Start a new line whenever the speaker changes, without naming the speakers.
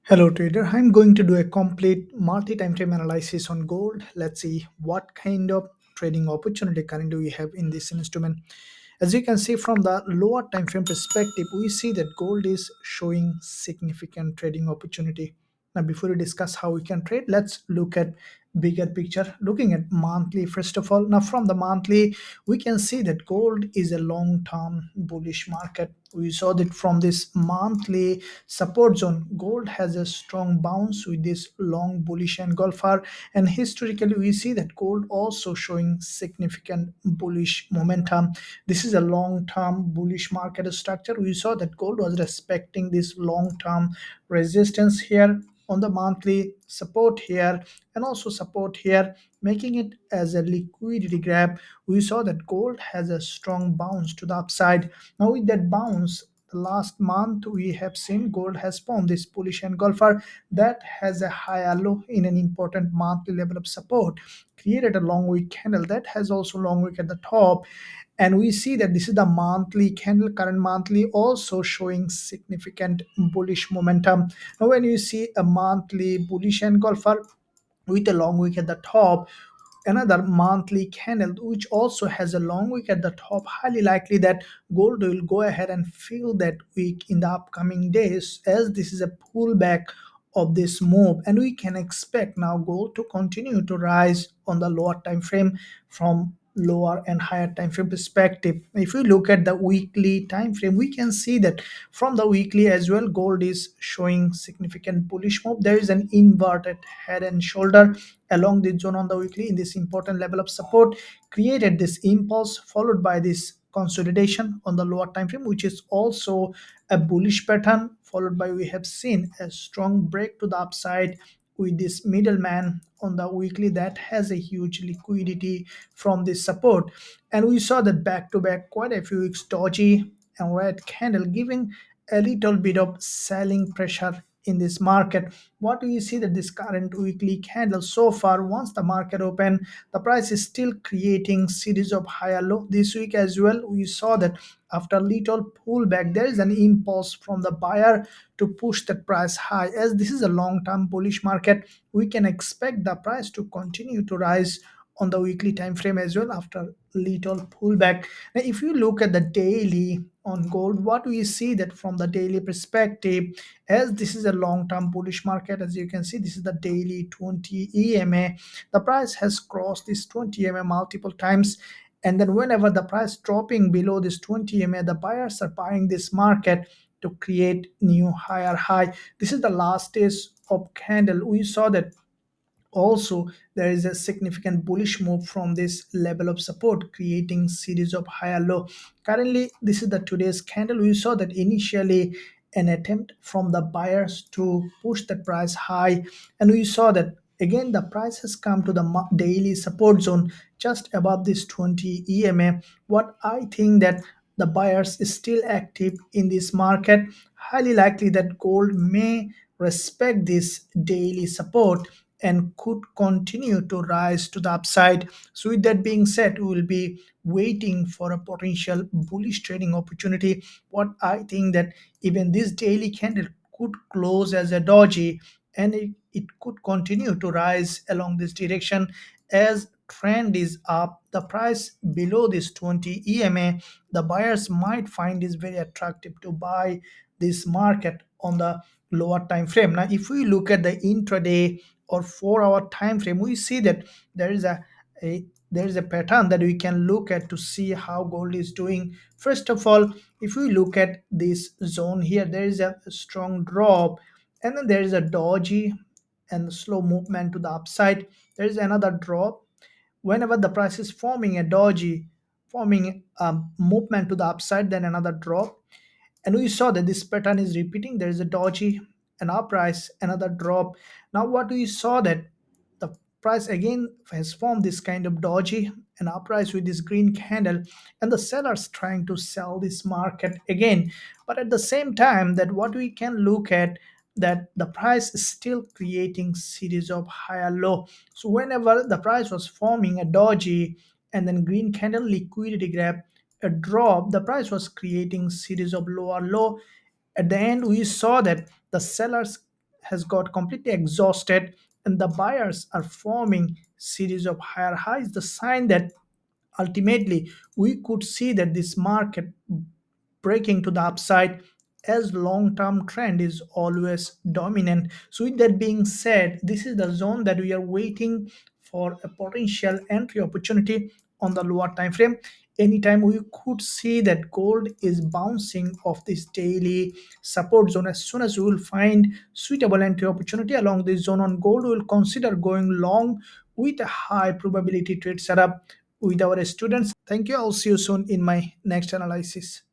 Hello trader, I'm going to do a complete multi-time frame analysis on gold. Let's see what kind of trading opportunity currently we have in this instrument. As you can see from the lower time frame perspective, we see that gold is showing significant trading opportunity. Now, before we discuss how we can trade, let's look at bigger picture. Looking at monthly, first of all, now from the monthly, we can see that gold is a long-term bullish market. We saw that from this monthly support zone, gold has a strong bounce with this long bullish engulfer, and historically we see that gold also showing significant bullish momentum. This is a long-term bullish market structure. We saw that gold was respecting this long-term resistance here on the monthly, support here and also support here, making it as a liquidity grab. We saw that gold has a strong bounce to the upside. Now with that bounce, the last month we have seen gold has formed this bullish engulfer that has a higher low in an important monthly level of support, created a long wick candle that has also long wick at the top, and we see that this is the monthly candle, current monthly also showing significant bullish momentum. Now when you see a monthly bullish engulfer with a long wick at the top, another monthly candle which also has a long wick at the top, highly likely that gold will go ahead and fill that wick in the upcoming days, as this is a pullback of this move, and we can expect now gold to continue to rise on the lower time frame from lower and higher time frame perspective. If we look at the weekly time frame, we can see that from the weekly as well, gold is showing significant bullish move. There is an inverted head and shoulder along the zone on the weekly in this important level of support, created this impulse followed by this consolidation on the lower time frame, which is also a bullish pattern, followed by we have seen a strong break to the upside with this middleman on the weekly that has a huge liquidity from this support. And we saw that back to back quite a few weeks dodgy and red candle, giving a little bit of selling pressure in this market. What do you see that this current weekly candle so far, once the market open, the price is still creating series of higher low. This week as well, we saw that after little pullback, there is an impulse from the buyer to push the price high. As this is a long-term bullish market, we can expect the price to continue to rise on the weekly time frame as well after little pullback. Now if you look at the daily on gold, what we see that from the daily perspective, as this is a long-term bullish market, as you can see, this is the daily 20 EMA. The price has crossed this 20 EMA multiple times, and then whenever the price dropping below this 20 EMA, the buyers are buying this market to create new higher high. This is the last stage of candle. We saw that also there is a significant bullish move from this level of support, creating series of higher low. Currently this is the today's candle. We saw that initially an attempt from the buyers to push the price high, and we saw that again the price has come to the daily support zone just above this 20 EMA. What I think that the buyers is still active in this market, highly likely that gold may respect this daily support and could continue to rise to the upside. So, with that being said, we will be waiting for a potential bullish trading opportunity. What I think that even this daily candle could close as a doji, and it could continue to rise along this direction as trend is up. The price below this 20 EMA, the buyers might find this very attractive to buy this market on the lower time frame. Now if we look at the intraday or 4 hour time frame, we see that there is a pattern that we can look at to see how gold is doing. First of all, if we look at this zone here, there is a strong drop, and then there is a doji and slow movement to the upside. There is another drop. Whenever the price is forming a doji, forming a movement to the upside, then another drop, and we saw that this pattern is repeating. There is a doji, an up price, another drop. Now what we saw that the price again has formed this kind of doji, an up price with this green candle, and the sellers trying to sell this market again. But at the same time, that what we can look at, that the price is still creating series of higher low. So whenever the price was forming a doji and then green candle liquidity grab, a drop, the price was creating series of lower low. At the end we saw that the sellers has got completely exhausted and the buyers are forming series of higher highs, the sign that ultimately we could see that this market breaking to the upside as long-term trend is always dominant. So with that being said, this is the zone that we are waiting for a potential entry opportunity on the lower time frame. Anytime we could see that gold is bouncing off this daily support zone, as soon as we will find suitable entry opportunity along this zone on gold, we will consider going long with a high probability trade setup with our students. Thank you. I'll see you soon in my next analysis.